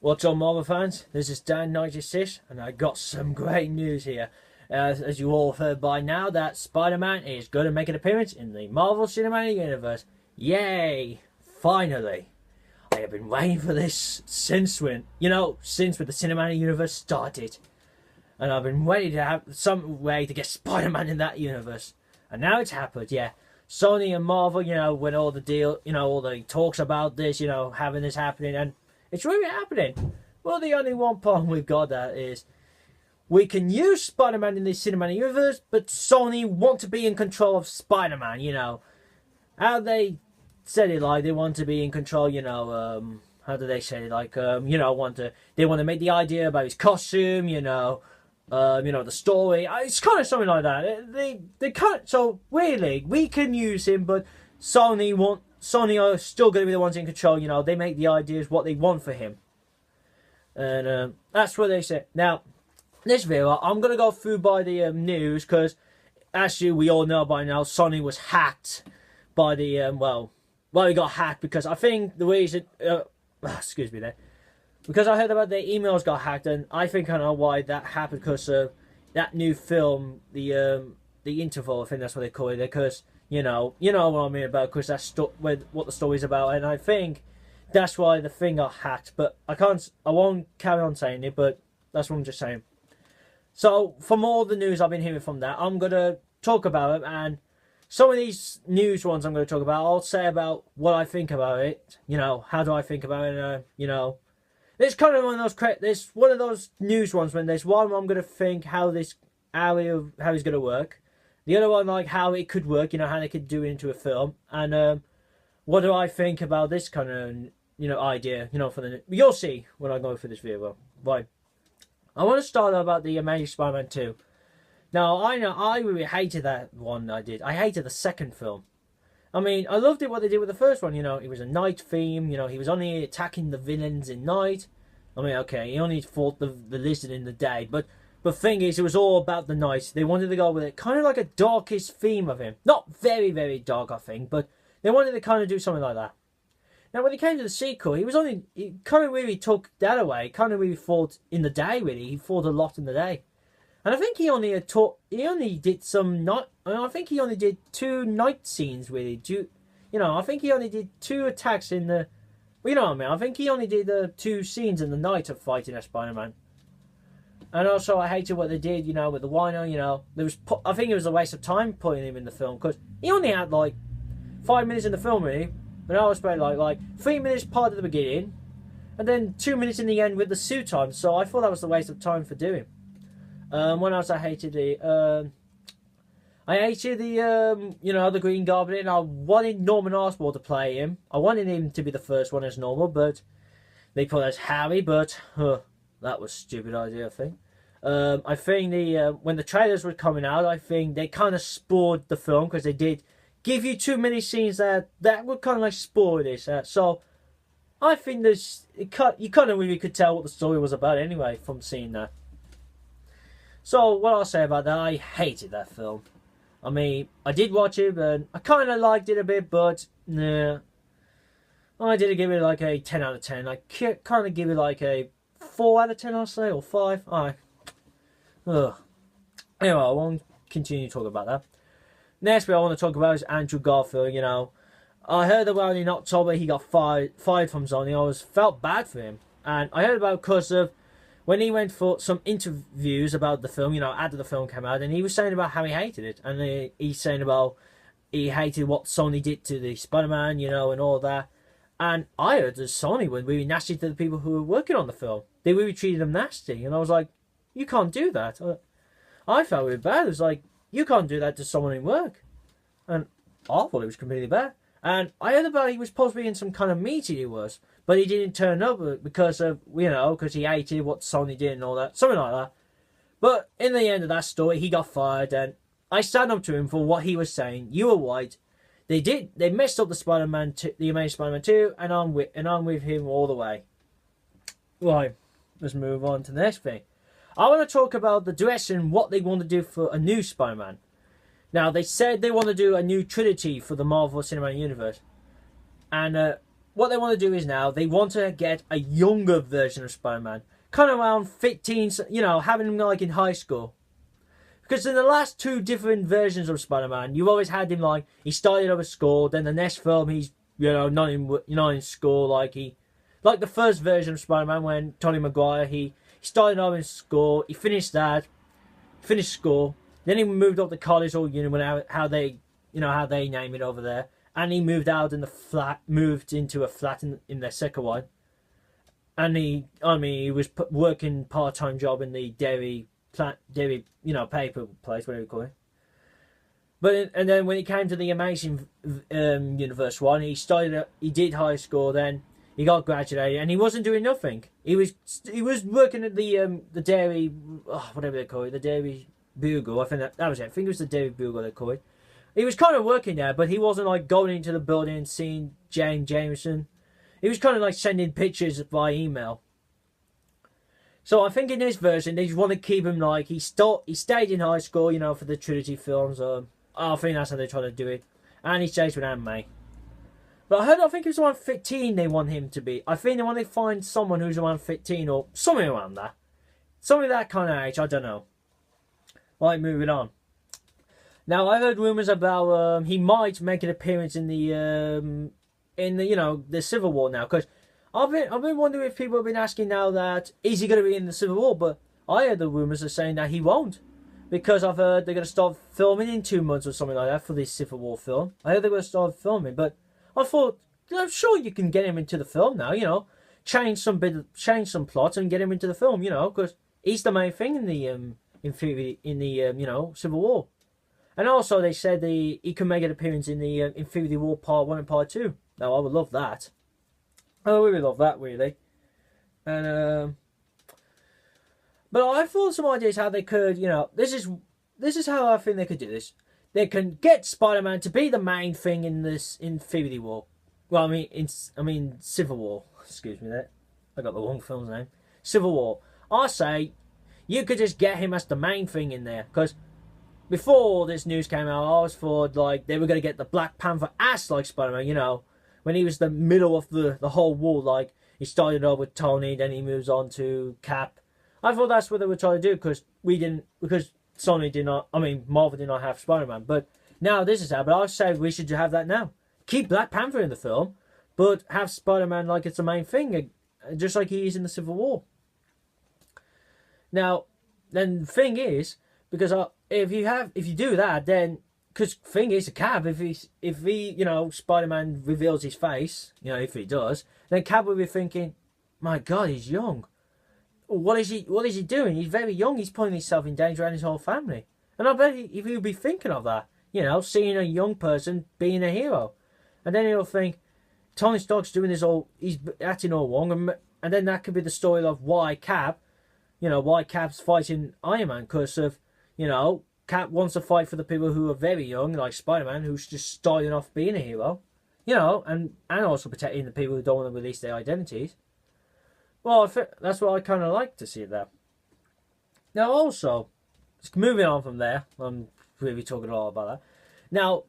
What's up, Marvel fans? This is Dan96, and I got some great news here. As you all have heard by now, that Spider-Man is going to make an appearance in the Marvel Cinematic Universe. Yay! Finally! I have been waiting for this since when the Cinematic Universe started. And I've been waiting to have some way to get Spider-Man in that universe. And now it's happened, yeah. Sony and Marvel, when all the talks about this, having this happening, and it's really happening. Well, the only one problem we've got that is we can use Spider-Man in the cinematic universe, but Sony want to be in control of Spider-Man, How they said it, like, they want to be in control, how do they say it? Like, they want to make the idea about his costume, the story. It's kind of something like that. They can't, so really, we can use him, but Sony are still going to be the ones in control, they make the ideas what they want for him. And that's what they say. Now, this video, I'm going to go through by the news, because actually we all know by now, Sony was hacked by the, he got hacked because I think the reason, excuse me there, because I heard about their emails got hacked, and I think I know why that happened, because that new film, the interval, I think that's what they call it, because you know what I mean about, because that's what the story's about, and I think that's why the thing got hacked. But I won't carry on saying it, but that's what I'm just saying. So from all the news I've been hearing from that, I'm gonna talk about it, and some of these news ones I'm gonna talk about, I'll say about what I think about it. How do I think about it? It's kind of one of those news ones when there's one I'm gonna think how it's gonna work. The other one, like, how it could work, how they could do it into a film. And what do I think about this kind of, idea, you'll see when I go through this video. Right. I want to start about the Amazing Spider-Man 2. Now, I know I really hated that one I did. I hated the second film. I mean, I loved it what they did with the first one, it was a night theme, he was only attacking the villains in night. I mean, okay, he only fought the lizard in the day, but the thing is, it was all about the night. They wanted to go with it, kind of like a darkest theme of him. Not very, very dark, I think, but they wanted to kind of do something like that. Now, when it came to the sequel, he kind of really took that away. Kind of really fought in the day, really. He fought a lot in the day. And I think he only did I think he only did 2 night scenes, really. I think he only did 2 attacks in the, you know what I mean? I think he only did 2 scenes in the night of fighting as Spider-Man. And also, I hated what they did, with the Wino, I think it was a waste of time putting him in the film, because he only had, like, 5 minutes in the film, really. But I was playing, like 3 minutes part of the beginning, and then 2 minutes in the end with the suit on, so I thought that was a waste of time for doing. What else I hated? The Green Goblin. I wanted Norman Osborn to play him. I wanted him to be the first one as normal, but they put as Harry, but that was a stupid idea, I think. I think when the trailers were coming out, I think they kind of spoiled the film, because they did give you too many scenes that would kind of like spoil this. So I think you kind of really could tell what the story was about anyway from seeing that. So what I'll say about that, I hated that film. I mean, I did watch it, and I kind of liked it a bit, but nah. I didn't give it like a 10 out of 10. I kind of give it like a 4 out of 10, I'll say, or 5. Anyway, I won't continue to talk about that. Next bit I want to talk about is Andrew Garfield. I heard about in October he got fired from Sony. I felt bad for him. And I heard about because of when he went for some interviews about the film, after the film came out, and he was saying about how he hated it. And he's saying about he hated what Sony did to the Spider-Man, and all that. And I heard that Sony were really nasty to the people who were working on the film. They really treated them nasty. And I was like, you can't do that. I felt really bad. It was like, you can't do that to someone in work. And I thought it was completely bad. And I heard about he was supposed to be in some kind of meeting he was. But he didn't turn up because of, because he hated what Sony did and all that. Something like that. But in the end of that story, he got fired. And I stand up to him for what he was saying. You were right. They messed up the Amazing Spider-Man 2. And I'm with him all the way. Right. Let's move on to the next thing. I want to talk about the direction, what they want to do for a new Spider-Man. Now, they said they want to do a new trilogy for the Marvel Cinematic Universe. And what they want to do is now they want to get a younger version of Spider-Man, kind of around 15, you know, having him like in high school. Because in the last two different versions of Spider-Man, you've always had him like he started off at school, then the next film he's not in school like the first version of Spider-Man when Tobey Maguire he started off in school, he finished school, then he moved up to college or how they name it over there, and he moved into a flat in their second one, and he was working part-time job in the dairy paper place, whatever you call it. But and then when he came to the Amazing Universe one, he did high school, then he got graduated, and he wasn't doing nothing. He was working at the dairy, whatever they call it, the Dairy Bugle. I think that was it. I think it was the Dairy Bugle they call it. He was kind of working there, but he wasn't like going into the building and seeing Jameson. He was kind of like sending pictures by email. So I think in this version they just want to keep him like he stayed in high school, for the trilogy films. I think that's how they're trying to do it, and he stays with Aunt May. But I think it was around 15 they want him to be. I think they want to find someone who's around 15 or something around that, something that kind of age. I don't know. Right, moving on. Now I heard rumors about he might make an appearance in the the Civil War now, because I've been wondering if people have been asking now that is he going to be in the Civil War, but I heard the rumours are saying that he won't, because I've heard they're going to start filming in 2 months or something like that for this Civil War film. I heard they're going to start filming, but I thought I'm sure you can get him into the film now, change some plots and get him into the film, because he's the main thing in the Civil War. And also they said he can make an appearance in the Infinity War Part 1 and Part 2. Now I would love that. I really love that, really. And but I thought some ideas how they could, this is how I think they could do this. They can get Spider-Man to be the main thing in this Infinity War. Well, I mean Civil War. Excuse me, there. I got the wrong film's name. Civil War. I say you could just get him as the main thing in there, because before this news came out, I was thought like they were going to get the Black Panther ass like Spider-Man, when he was the middle of the whole war, like he started off with Tony, then he moves on to Cap. I thought that's what they were trying to do, because Sony did not, Marvel did not have Spider-Man. But now this is happening. I say we should have that now. Keep Black Panther in the film, but have Spider-Man like it's the main thing, just like he is in the Civil War. Now, then the thing is, because if you do that, then because thing is, Cap, if he Spider-Man reveals his face, if he does, then Cap will be thinking, my God, he's young. What is he doing? He's very young. He's putting himself in danger and his whole family. And I bet if he'll be thinking of that, seeing a young person being a hero, and then he'll think, Tony Stark's doing this all, he's acting all wrong, and then that could be the story of why Cap's fighting Iron Man, because of, Cap wants to fight for the people who are very young, like Spider-Man, who's just starting off being a hero, and also protecting the people who don't want to release their identities. Well, that's what I kind of like to see there. Now, also, moving on from there, I'm really talking a lot about that. Now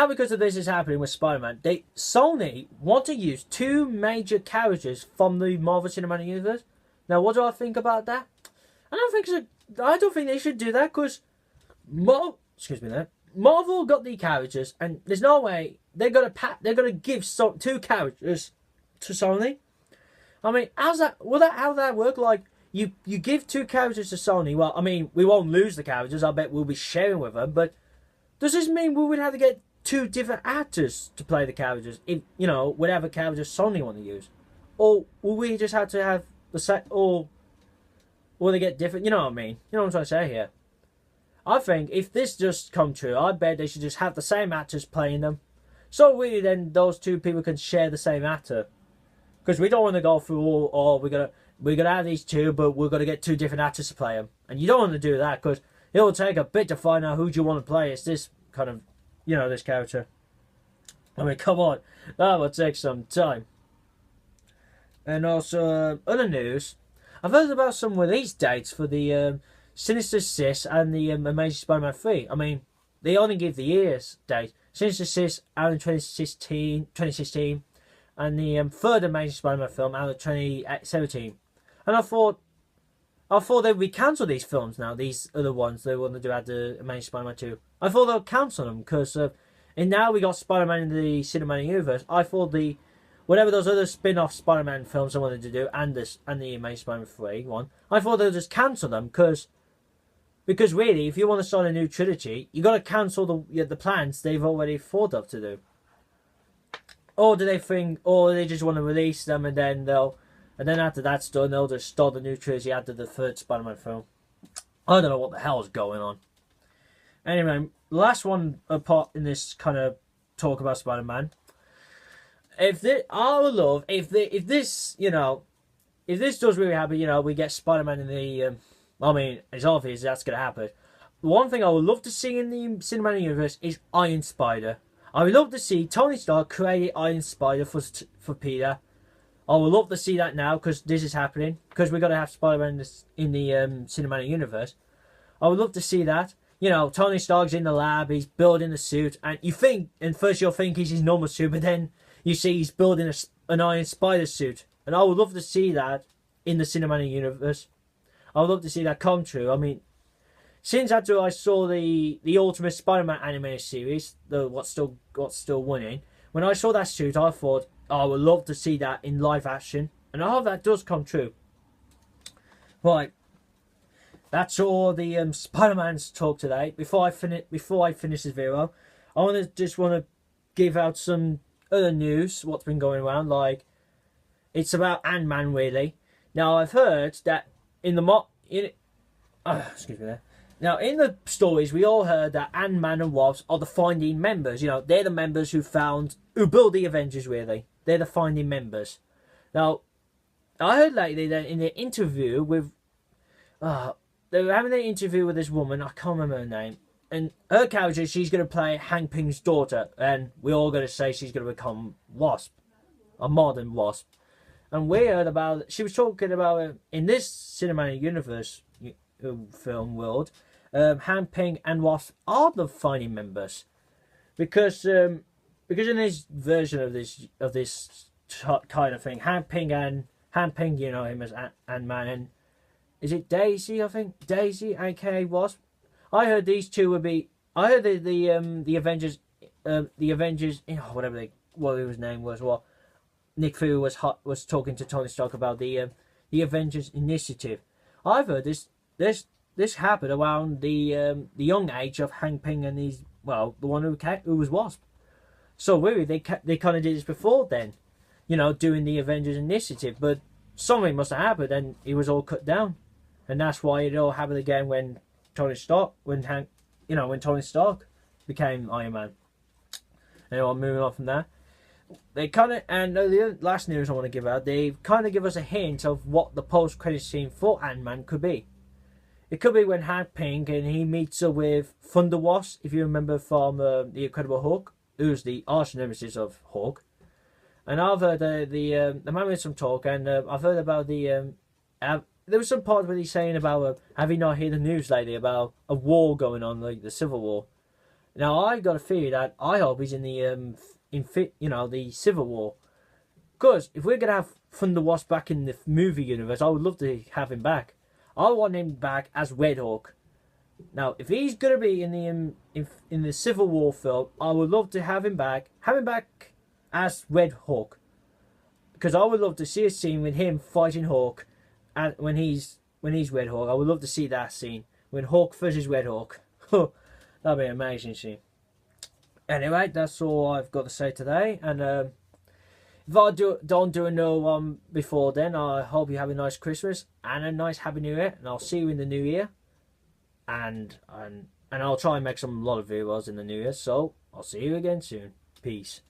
because of this is happening with Spider-Man, Sony want to use two major characters from the Marvel Cinematic Universe. Now, what do I think about that? I don't think they should do that, because Marvel got the characters, and there's no way they're gonna give two characters to Sony. How's that? How that work? Like you give two characters to Sony. Well, we won't lose the characters. I bet we'll be sharing with them. But does this mean we would have to get two different actors to play the characters? If whatever characters Sony want to use, or will we just have to have the set? Or will they get different? You know what I mean? You know what I'm trying to say here. I think if this just come true, I bet they should just have the same actors playing them. So really, then those two people can share the same actor. Because we don't want to go through we're gonna have these two, but we're gonna get two different actors to play them, and you don't want to do that, because it'll take a bit to find out who you want to play. It's this kind of, this character. Come on, that will take some time. And also, other news, I've heard about some release dates for the Sinister Six and the Amazing Spider-Man 3. They only give the year's date. Sinister Six out in 2016. and the third Amazing Spider-Man film out of 2017. And I thought they would cancel these films now. These other ones they want to do at the Amazing Spider-Man 2. I thought they'll cancel them because and now we got Spider-Man in the cinematic universe. I thought whatever those other spin-off Spider-Man films I wanted to do and the Amazing Spider-Man 3 one, I thought they'll just cancel them because really, if you want to start a new trilogy, you got to cancel the plans they've already thought of to do. Or do they just want to release them and then after that's done, they'll just start the new trilogy after the third Spider-Man film. I don't know what the hell is going on. Anyway, last one apart in this kind of talk about Spider-Man. If this does really happen, we get Spider-Man in the. I mean, it's obvious that's going to happen. One thing I would love to see in the cinematic universe is Iron Spider. I would love to see Tony Stark create Iron Spider for Peter. I would love to see that now because this is happening. Because we're going to have Spider-Man in the cinematic universe. I would love to see that. Tony Stark's in the lab, he's building the suit, and first you'll think he's his normal suit, but then you see he's building an Iron Spider suit. And I would love to see that in the cinematic universe. I would love to see that come true. I mean, since after I saw the Ultimate Spider-Man animated series, what's still winning, when I saw that suit, I thought, I would love to see that in live action, and I hope that does come true. Right, that's all the Spider-Man's talk today. Before I finish this video, I want to give out some other news. What's been going around? Like, it's about Ant-Man really. Now I've heard that excuse me there. Now in the stories we all heard that Ant-Man and Wasp are the founding members. They're the members who built the Avengers really. They're the founding members. Now I heard lately that in the interview with they were having an interview with this woman, I can't remember her name, and her character, she's going to play Hank Pym's daughter, and we're all going to say she's going to become Wasp, a modern Wasp. And we heard she was talking about in this cinematic universe film world, Hank Pym and Wasp are the founding members, because in this version of this kind of thing, Hank Pym, him as Ant-Man, and is it Daisy? I think Daisy, aka Wasp. I heard these two would be. I heard the Avengers, whatever his name was. What Nick Fury was talking to Tony Stark about the Avengers Initiative. I've heard this happened around the young age of Hank Pym and the one who was Wasp. So really, they kind of did this before then, doing the Avengers Initiative. But something must have happened, and it was all cut down. And that's why it all happened again when Tony Stark became Iron Man. Anyway, moving on from that. The last news I want to give out, they kind of give us a hint of what the post-credit scene for Ant-Man could be. It could be when Hank Pym and he meets up with Thunder Wasp, if you remember from The Incredible Hulk, who's the arch nemesis of Hulk. And I've heard the man made some talk, and I've heard about there was some part where he's saying about, have you not heard the news lately about a war going on, like the Civil War? Now I got a feeling that I hope he's in the Civil War, because if we're gonna have Thunder Wasp back in the movie universe, I would love to have him back. I want him back as Red Hawk. Now, if he's gonna be in the Civil War film, I would love to have him back as Red Hawk, because I would love to see a scene with him fighting Hawk. And when he's Red Hawk, I would love to see that scene when Hawk versus Red Hawk. That'd be an amazing scene. Anyway, that's all I've got to say today. And if I don't do another one before then, I hope you have a nice Christmas and a nice Happy New Year. And I'll see you in the New Year. And I'll try and make a lot of videos in the New Year. So I'll see you again soon. Peace.